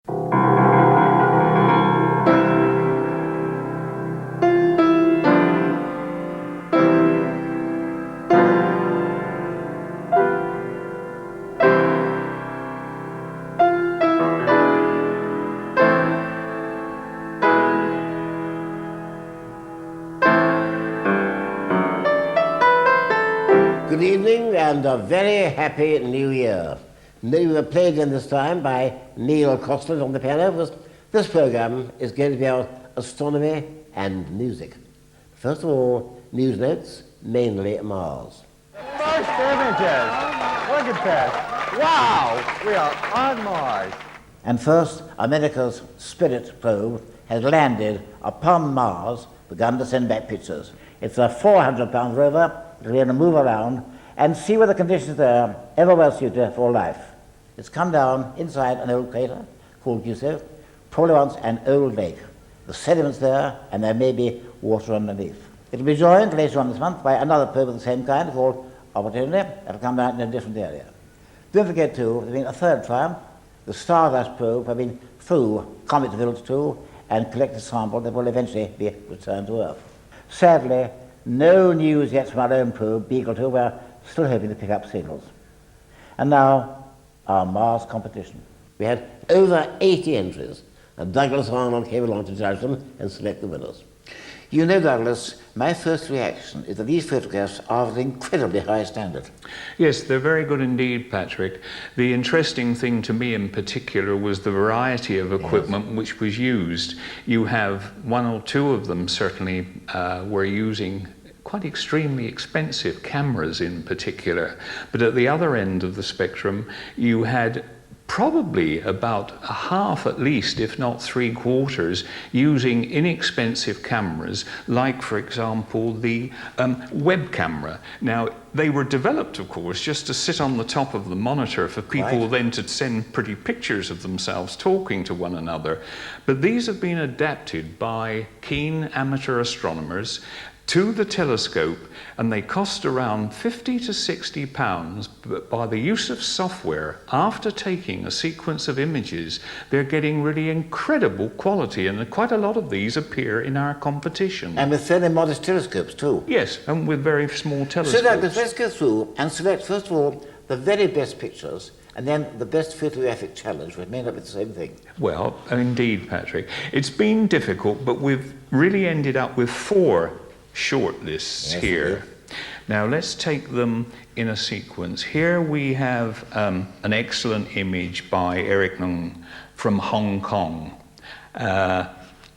Good evening and a very happy new year. We were played in this time by Neil Crossland on the piano. This program is going to be about astronomy and music. First of all, news notes, mainly Mars. First images. Look at this. Wow, we are on Mars. And first, America's Spirit probe has landed upon Mars, begun to send back pictures. It's a 400-pound rover. It'll be able to move around and see whether the conditions there ever well suited for life. It's come down inside an old crater called Galloway, probably once an old lake. The sediment's there, and there may be water underneath. It'll be joined later on this month by another probe of the same kind called Opportunity. That'll come down in a different area. Don't forget, too, there's been a third trial. The Stardust probe have been through Comet Village 2 and collected samples that will eventually be returned to Earth. Sadly, no news yet from our own probe, Beagle 2. We're still hoping to pick up signals. And now, our Mars competition. We had over 80 entries, and Douglas Arnold came along to judge them and select the winners. You know, Douglas, my first reaction is that these photographs are of an incredibly high standard. Yes, they're very good indeed, Patrick. The interesting thing to me in particular was the variety of equipment which was used. You have one or two of them certainly were using quite extremely expensive cameras in particular, but at the other end of the spectrum you had probably about a half at least, if not three-quarters, using inexpensive cameras, like, for example, the web camera. Now, they were developed, of course, just to sit on the top of the monitor for people then to send pretty pictures of themselves talking to one another. But these have been adapted by keen amateur astronomers to the telescope, and they cost around 50 to 60 pounds, but by the use of software, after taking a sequence of images, they're getting really incredible quality, and quite a lot of these appear in our competition. And with fairly modest telescopes too. Yes, and with very small telescopes. So Douglas, let's go through and select, first of all, the very best pictures, and then the best photographic challenge, which may not be the same thing. Well, indeed, Patrick. It's been difficult, but we've really ended up with 4 short lists here. Now let's take them in a sequence. Here we have an excellent image by Eric Nung from Hong Kong.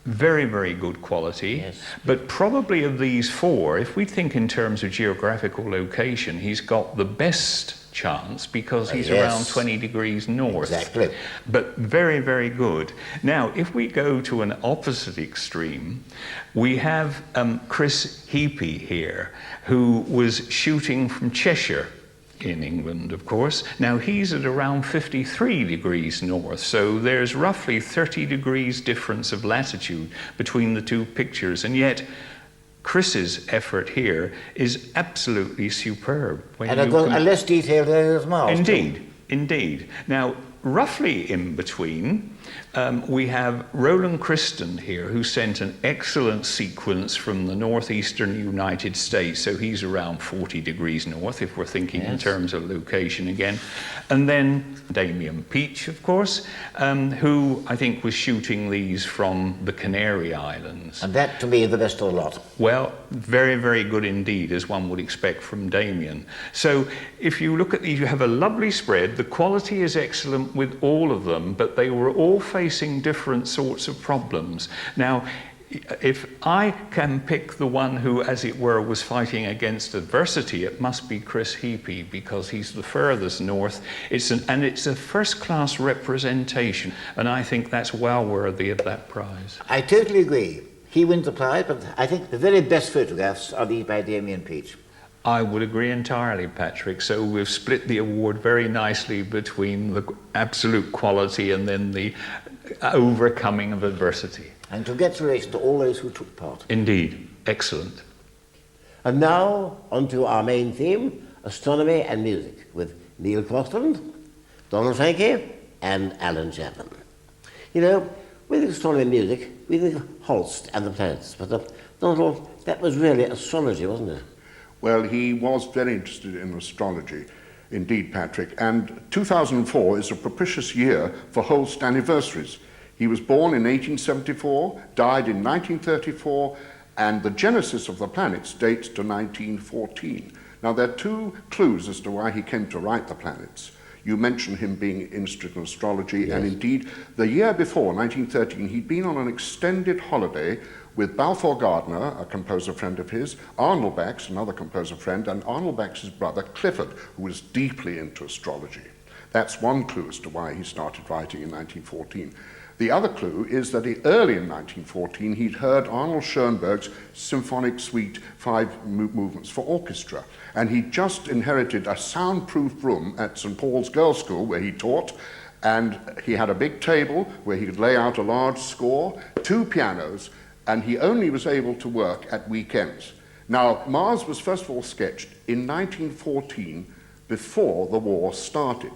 Very, very good quality. But probably of these 4, if we think in terms of geographical location, he's got the best chance because he's around 20 degrees north. Exactly. But very, very good. Now, if we go to an opposite extreme, we have Chris Heapy here, who was shooting from Cheshire in England, of course. Now, he's at around 53 degrees north, so there's roughly 30 degrees difference of latitude between the 2 pictures, and yet Chris's effort here is absolutely superb. And I've got a less detailed area as well. Indeed, indeed. Now, roughly in between, we have Roland Christen here, who sent an excellent sequence from the northeastern United States, so he's around 40 degrees north, if we're thinking in terms of location again. And then Damien Peach, of course, who I think was shooting these from the Canary Islands. And that, to me, is the best of the lot. Well, very, very good indeed, as one would expect from Damien. So if you look at these, you have a lovely spread. The quality is excellent with all of them, but they were all facing different sorts of problems. Now, if I can pick the one who, as it were, was fighting against adversity, it must be Chris Heapy, because he's the furthest north. It's a first-class representation, and I think that's well worthy of that prize. I totally agree. He wins the prize, but I think the very best photographs are these by Damien Peach. I would agree entirely, Patrick. So we've split the award very nicely between the absolute quality and then the overcoming of adversity. And congratulations to all those who took part. Indeed. Excellent. And now, on to our main theme, astronomy and music, with Neil Crossland, Franke, and Allan Chapman. You know, we think astronomy and music, we think Holst and the planets, but not all, that was really astrology, wasn't it? Well, he was very interested in astrology, indeed, Patrick, and 2004 is a propitious year for Holst anniversaries. He was born in 1874, died in 1934, and the genesis of the planets dates to 1914. Now, there are two clues as to why he came to write the planets. You mentioned him being interested in astrology, yes. And indeed, the year before, 1913, he'd been on an extended holiday with Balfour Gardner, a composer friend of his, Arnold, another composer friend, and Arnold Bax's brother Clifford, who was deeply into astrology. That's one clue as to why he started writing in 1914. The other clue is that early in 1914 he'd heard Arnold Schoenberg's Symphonic Suite, 5 movements for orchestra, and he'd just inherited a soundproof room at St. Paul's Girls' School where he taught, and he had a big table where he could lay out a large score, 2 pianos, and he only was able to work at weekends. Now, Mars was first of all sketched in 1914 before the war started.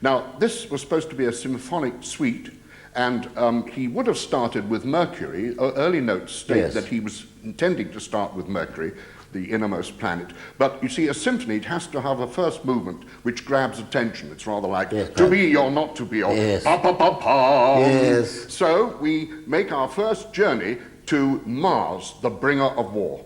Now, this was supposed to be a symphonic suite, and he would have started with Mercury. Early notes state Yes. that he was intending to start with Mercury, the innermost planet. But you see, a symphony, it has to have a first movement which grabs attention. It's rather like, yes, to be or not to be, or yes. pa-pa-pa-pam. Yes. So we make our first journey to Mars, the bringer of war.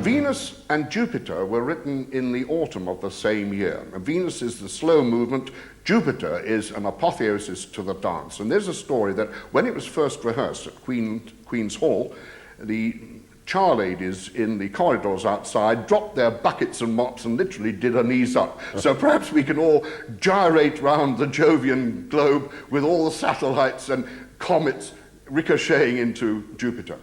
Venus and Jupiter were written in the autumn of the same year. And Venus is the slow movement, Jupiter is an apotheosis to the dance. And there's a story that when it was first rehearsed at Queen's Hall, the char ladies in the corridors outside dropped their buckets and mops and literally did a knees up. So perhaps we can all gyrate round the Jovian globe with all the satellites and comets ricocheting into Jupiter.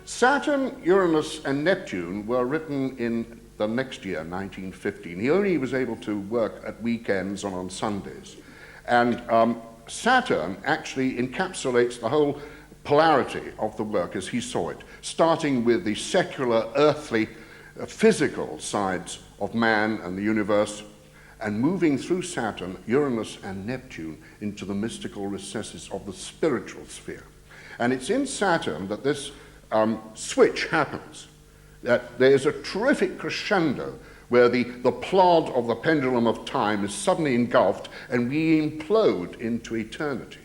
Saturn, Uranus, and Neptune were written in the next year, 1915. He only was able to work at weekends and on Sundays. And Saturn actually encapsulates the whole polarity of the work as he saw it, starting with the secular, earthly, physical sides of man and the universe, and moving through Saturn, Uranus, and Neptune into the mystical recesses of the spiritual sphere. And it's in Saturn that this switch happens, that there's a terrific crescendo where the plod of the pendulum of time is suddenly engulfed and we implode into eternity.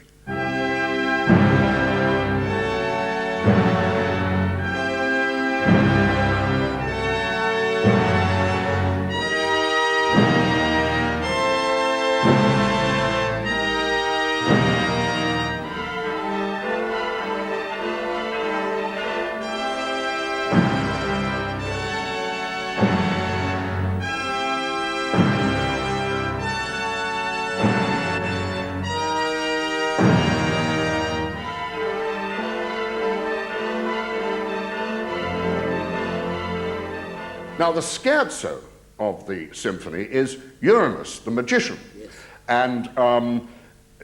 Now, the scherzo of the symphony is Uranus, the magician. Yes. And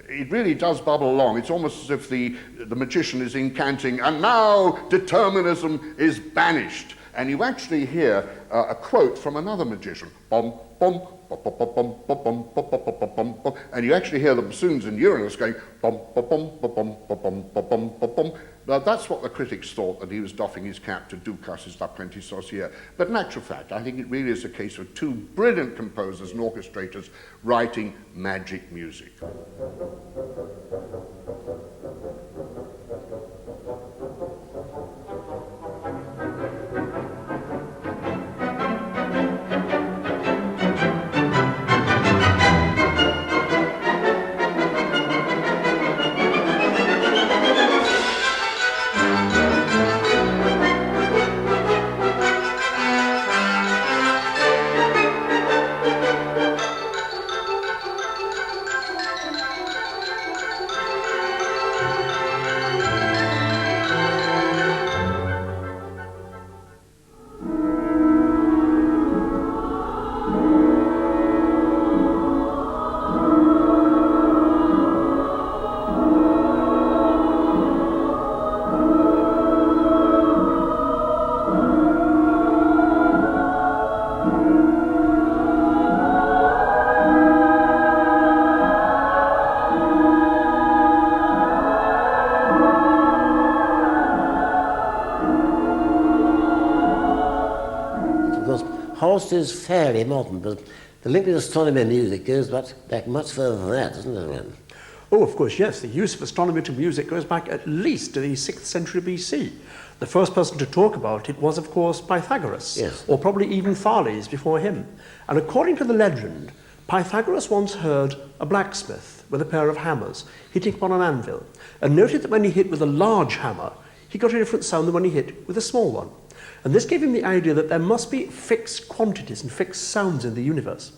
it really does bubble along. It's almost as if the magician is incanting, and now determinism is banished, And you actually hear a quote from another magician, bum, bum, bum, bum, bum, bum, bum, bum, bum, bum, bum, bum, and you actually hear the bassoons and Uranus going bum, bum, bum, bum, bum, bum, bum, bum, bum, bum. Now, that's what the critics thought, that he was doffing his cap to Ducas's La Plenty Sorcière. But in actual fact, I think it really is a case of two brilliant composers and orchestrators writing magic music. Holst is fairly modern, but the link with astronomy and music goes back much further than that, doesn't it, Allan? Oh, of course, yes. The use of astronomy to music goes back at least to the 6th century BC. The first person to talk about it was, of course, Pythagoras, yes, or probably even Thales before him. And according to the legend, Pythagoras once heard a blacksmith with a pair of hammers hitting upon an anvil, and noted that when he hit with a large hammer, he got a different sound than when he hit with a small one. And this gave him the idea that there must be fixed quantities and fixed sounds in the universe.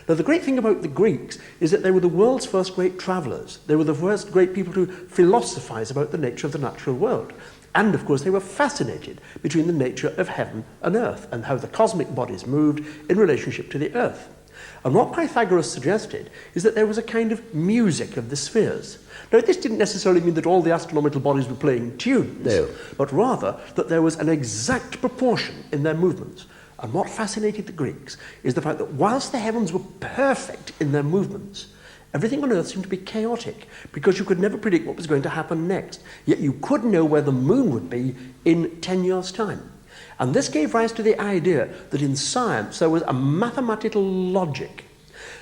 Now, the great thing about the Greeks is that they were the world's first great travellers. They were the first great people to philosophize about the nature of the natural world. And, of course, they were fascinated between the nature of heaven and earth and how the cosmic bodies moved in relationship to the earth. And what Pythagoras suggested is that there was a kind of music of the spheres. Now, this didn't necessarily mean that all the astronomical bodies were playing tunes, no, but rather that there was an exact proportion in their movements. And what fascinated the Greeks is the fact that whilst the heavens were perfect in their movements, everything on Earth seemed to be chaotic, because you could never predict what was going to happen next. Yet you could know where the moon would be in 10 years' time. And this gave rise to the idea that in science there was a mathematical logic.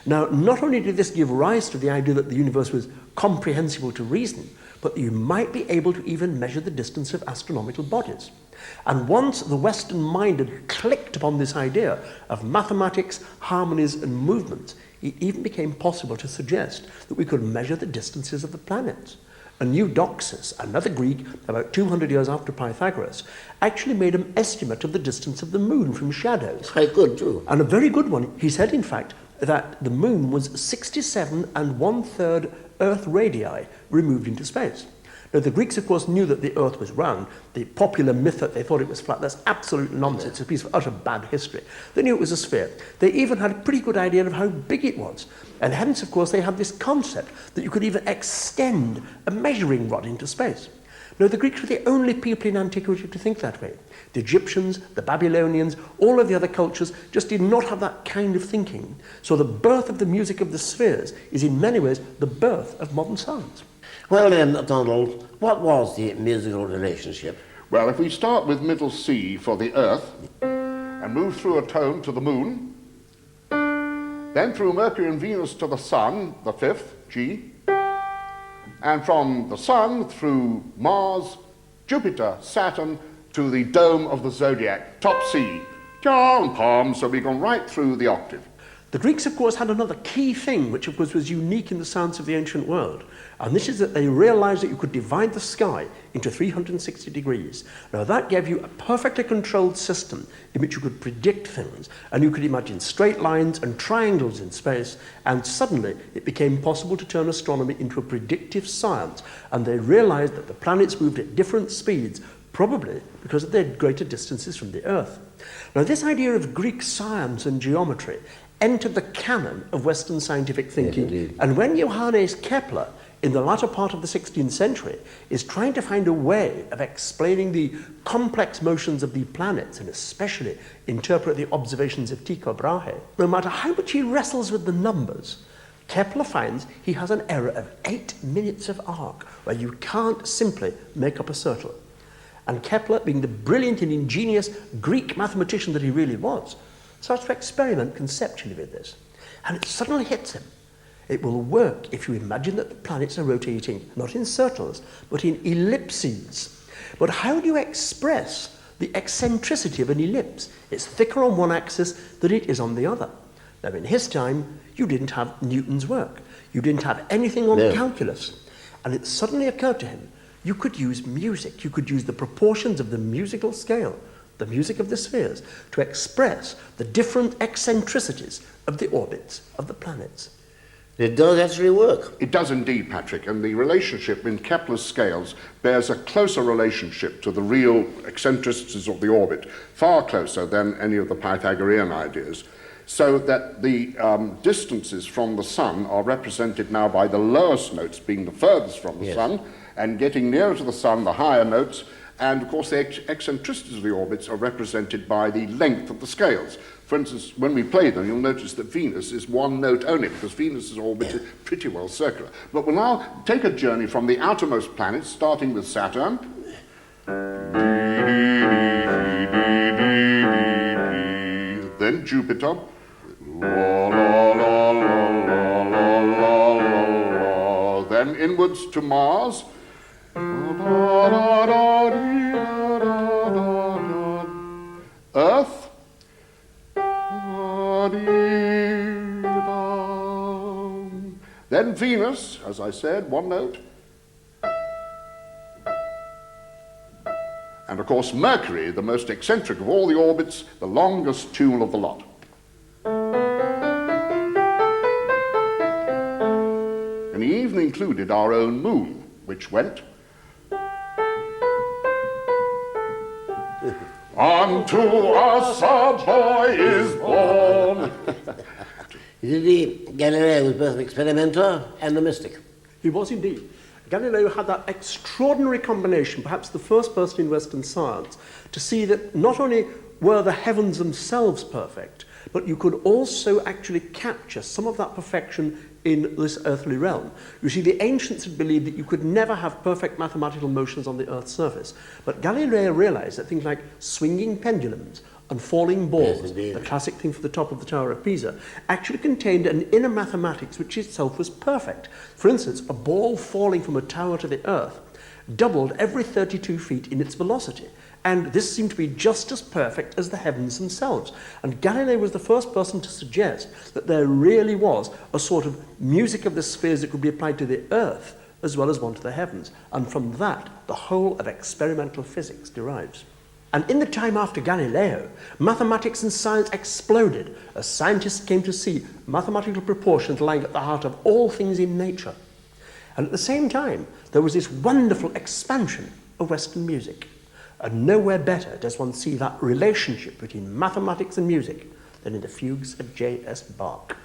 Now, not only did this give rise to the idea that the universe was comprehensible to reason, but that you might be able to even measure the distance of astronomical bodies. And once the Western mind had clicked upon this idea of mathematics, harmonies, and movements, it even became possible to suggest that we could measure the distances of the planets. And Eudoxus, another Greek, about 200 years after Pythagoras, actually made an estimate of the distance of the moon from shadows. Quite good, too. And a very good one. He said, in fact, that the moon was 67 1/3 Earth radii removed into space. Now, the Greeks, of course, knew that the Earth was round. The popular myth that they thought it was flat, that's absolute nonsense. It's a piece of utter bad history. They knew it was a sphere. They even had a pretty good idea of how big it was. And hence, of course, they had this concept that you could even extend a measuring rod into space. Now, the Greeks were the only people in antiquity to think that way. The Egyptians, the Babylonians, all of the other cultures just did not have that kind of thinking. So the birth of the music of the spheres is in many ways the birth of modern science. Well then, Donald, what was the musical relationship? Well, if we start with middle C for the Earth and move through a tone to the Moon, then through Mercury and Venus to the Sun, the 5th, G, and from the Sun through Mars, Jupiter, Saturn, to the dome of the zodiac, top C, down palm, so we've gone right through the octave. The Greeks, of course, had another key thing, which, of course, was unique in the science of the ancient world. And this is that they realized that you could divide the sky into 360 degrees. Now, that gave you a perfectly controlled system in which you could predict things. And you could imagine straight lines and triangles in space. And suddenly, it became possible to turn astronomy into a predictive science. And they realized that the planets moved at different speeds, probably because of their greater distances from the Earth. Now, this idea of Greek science and geometry entered the canon of Western scientific thinking. Yes, and when Johannes Kepler, in the latter part of the 16th century is trying to find a way of explaining the complex motions of the planets and especially interpret the observations of Tycho Brahe. No matter how much he wrestles with the numbers, Kepler finds he has an error of 8 minutes of arc, where you can't simply make up a circle. And Kepler, being the brilliant and ingenious Greek mathematician that he really was, starts to experiment conceptually with this. And it suddenly hits him. It will work if you imagine that the planets are rotating, not in circles, but in ellipses. But how do you express the eccentricity of an ellipse? It's thicker on one axis than it is on the other. Now, in his time, you didn't have Newton's work. You didn't have anything on calculus. And it suddenly occurred to him, you could use music. You could use the proportions of the musical scale, the music of the spheres, to express the different eccentricities of the orbits of the planets. It does actually work. It does indeed, Patrick, and the relationship in Kepler's scales bears a closer relationship to the real eccentricities of the orbit, far closer than any of the Pythagorean ideas, so that the distances from the Sun are represented now by the lowest notes being the furthest from the Sun, and getting nearer to the Sun, the higher notes, and of course the eccentricities of the orbits are represented by the length of the scales. For instance, when we play them, you'll notice that Venus is one note only, because Venus's orbit is pretty well circular. But we'll now take a journey from the outermost planets, starting with Saturn. Then Jupiter. Then inwards to Mars. Earth. Then Venus, as I said, one note. And of course Mercury, the most eccentric of all the orbits, the longest tune of the lot. And he even included our own moon, which went... Unto us a boy is born. Indeed, Galileo was both an experimenter and a mystic. He was indeed. Galileo had that extraordinary combination, perhaps the first person in Western science, to see that not only were the heavens themselves perfect, but you could also actually capture some of that perfection in this earthly realm. You see, the ancients had believed that you could never have perfect mathematical motions on the Earth's surface. But Galileo realized that things like swinging pendulums and falling balls, the classic thing for the top of the Tower of Pisa, actually contained an inner mathematics which itself was perfect. For instance, a ball falling from a tower to the Earth doubled every 32 feet in its velocity. And this seemed to be just as perfect as the heavens themselves. And Galileo was the first person to suggest that there really was a sort of music of the spheres that could be applied to the Earth as well as one to the heavens. And from that, the whole of experimental physics derives. And in the time after Galileo, mathematics and science exploded as scientists came to see mathematical proportions lying at the heart of all things in nature. And at the same time, there was this wonderful expansion of Western music. And nowhere better does one see that relationship between mathematics and music than in the fugues of J.S. Bach.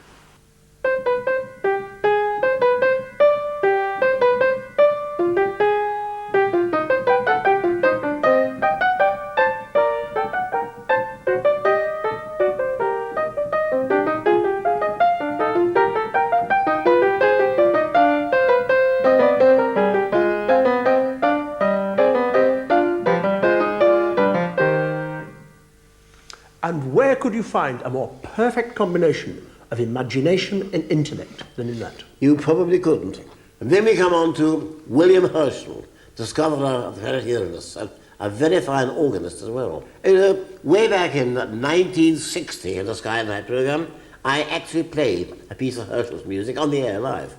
And where could you find a more perfect combination of imagination and intellect than in that? You probably couldn't. And then we come on to William Herschel, discoverer of the planet Uranus, a very fine organist as well. You know, way back in 1960 in the Sky Night program, I actually played a piece of Herschel's music on the air live.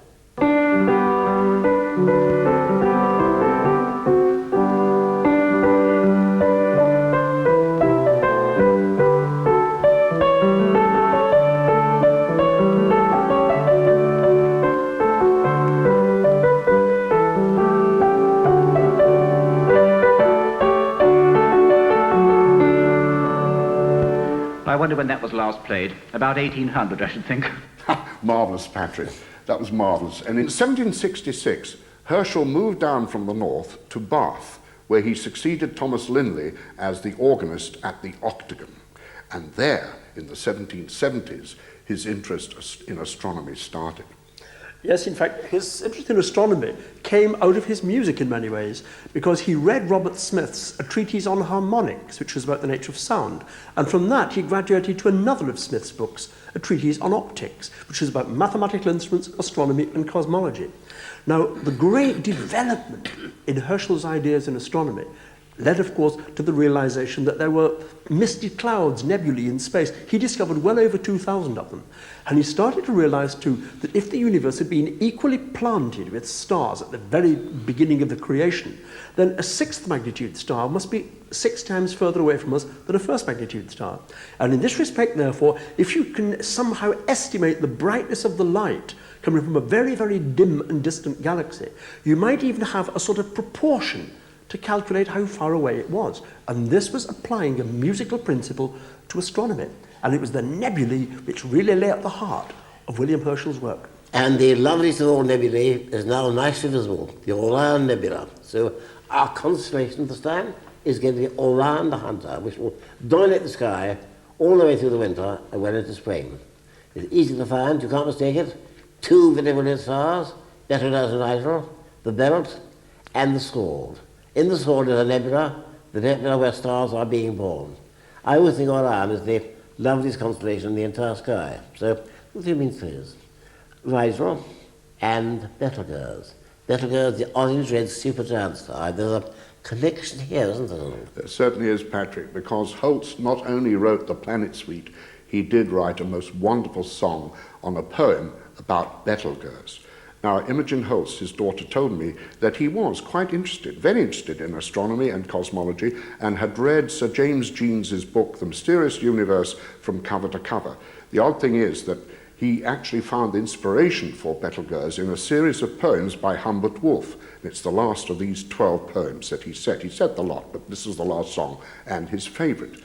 I wonder when that was last played. About 1800, I should think. Marvellous, Patrick. That was marvellous. And in 1766, Herschel moved down from the north to Bath, where he succeeded Thomas Linley as the organist at the Octagon. And there, in the 1770s, his interest in astronomy started. Yes, in fact, his interest in astronomy came out of his music in many ways, because he read Robert Smith's A Treatise on Harmonics, which was about the nature of sound, and from that he graduated to another of Smith's books, A Treatise on Optics, which was about mathematical instruments, astronomy and cosmology. Now, the great development in Herschel's ideas in astronomy led, of course, to the realization that there were misty clouds, nebulae in space. He discovered well over 2,000 of them. And he started to realize, too, that if the universe had been equally planted with stars at the very beginning of the creation, then a sixth magnitude star must be 6 times further away from us than a first magnitude star. And in this respect, therefore, if you can somehow estimate the brightness of the light coming from a very, very dim and distant galaxy, you might even have a sort of proportion to calculate how far away it was. And this was applying a musical principle to astronomy. And it was the nebulae which really lay at the heart of William Herschel's work. And the loveliest of all nebulae is now nicely visible, the Orion Nebula. So our constellation this time is going to be Orion the Hunter, which will dominate the sky all the way through the winter and well into spring. It's easy to find, you can't mistake it. 2 very brilliant stars, Betelgeuse and Nigel, the Belt, and the Sword. In the Sword is a nebula, the nebula where stars are being born. I always think Orion is the loveliest constellation in the entire sky. So the 2 main things, Rigel and Betelgeuse. Betelgeuse, the orange-red supergiant star. There's a connection here, isn't there? There certainly is, Patrick, because Holtz not only wrote the Planet Suite, he did write a most wonderful song on a poem about Betelgeuse. Now, Imogen Holtz, his daughter, told me that he was quite interested, very interested in astronomy and cosmology, and had read Sir James Jeans's book, The Mysterious Universe, from cover to cover. The odd thing is that he actually found inspiration for Betelgeuse in a series of poems by Humbert Wolff. It's the last of these 12 poems that he said. He said the lot, but this is the last song, and his favourite.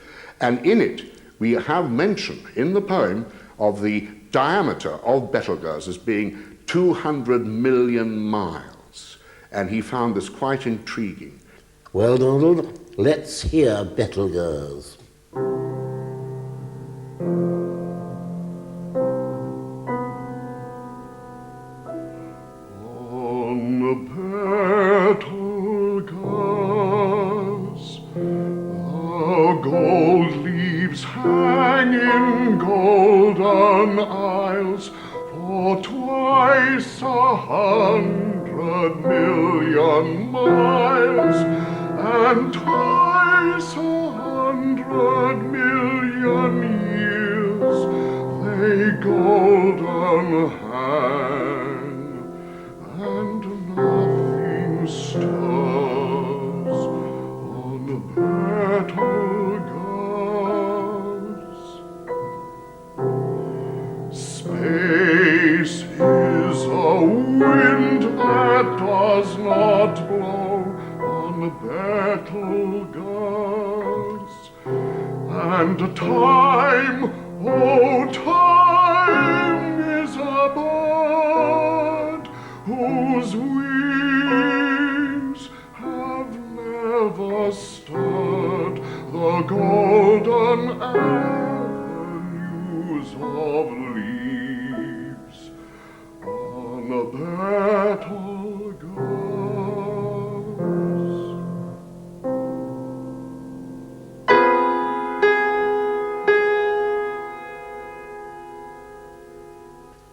And in it, we have mention in the poem of the diameter of Betelgeuse as being 200 million miles, and he found this quite intriguing. Well, Donald, let's hear Betelgeuse. On the Betelgeuse, the gold leaves hang in golden isles, for twice 100,000,000 miles, and twice 100,000,000 years, they golden hang, and nothing stirs on Betelgeuse. Space is a wind that does not blow on Betelgeuse, and time, oh time, is a bird whose wings have never stirred the golden avenues of leaves on a Betelgeuse.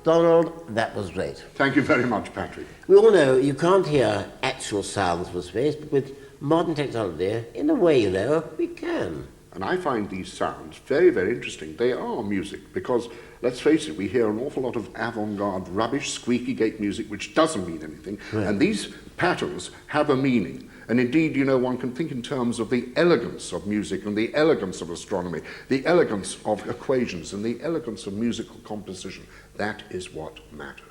Donald, that was great. Thank you very much, Patrick. We all know you can't hear actual sounds from space, but with modern technology, in a way, you know, we can. And I find these sounds very, very interesting. They are music because, let's face it, we hear an awful lot of avant-garde rubbish, squeaky gate music, which doesn't mean anything. Right. And these patterns have a meaning. And indeed, you know, one can think in terms of the elegance of music and the elegance of astronomy, the elegance of equations and the elegance of musical composition. That is what matters.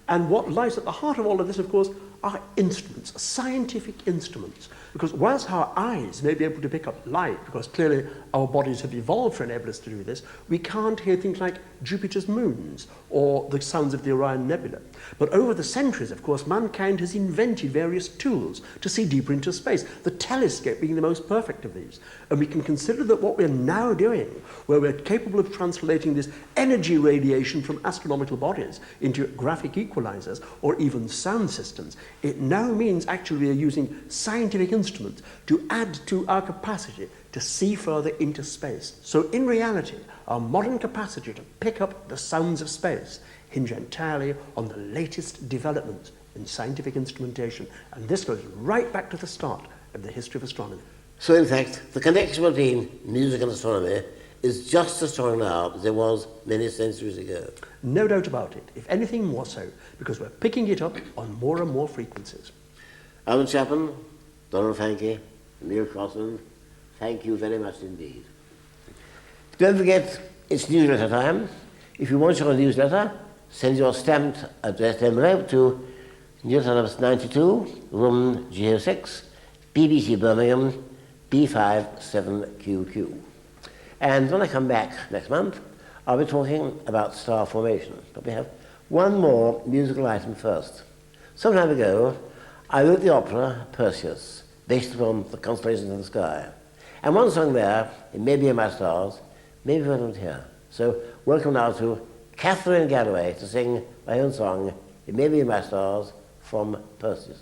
And what lies at the heart of all of this, of course, are instruments, scientific instruments. Because whilst our eyes may be able to pick up light, because clearly our bodies have evolved for enabling us to do this, we can't hear things like Jupiter's moons or the sounds of the Orion Nebula. But over the centuries, of course, mankind has invented various tools to see deeper into space, the telescope being the most perfect of these. And we can consider that what we're now doing, where we're capable of translating this energy radiation from astronomical bodies into graphic equalizers or even sound systems, it now means actually we are using scientific instruments to add to our capacity to see further into space. So in reality, our modern capacity to pick up the sounds of space hinge entirely on the latest developments in scientific instrumentation. And this goes right back to the start of the history of astronomy. So in fact, the connection between music and astronomy is just as strong now as it was many centuries ago. No doubt about it, if anything more so, because we're picking it up on more and more frequencies. Allan Chapman, Donald Franke, Neil Crossland, thank you very much indeed. Don't forget, it's newsletter time. If you want your newsletter, send your stamped addressed envelope to Newsletter Office 92, Room G06, BBC Birmingham, B57QQ. And when I come back next month, I'll be talking about star formation. But we have one more musical item first. Some time ago, I wrote the opera Perseus, based upon the constellations in the sky. And one song there, It May Be in My Stars, may be relevant here. So welcome now to Catherine Galloway to sing my own song, It May Be in My Stars, from Perseus.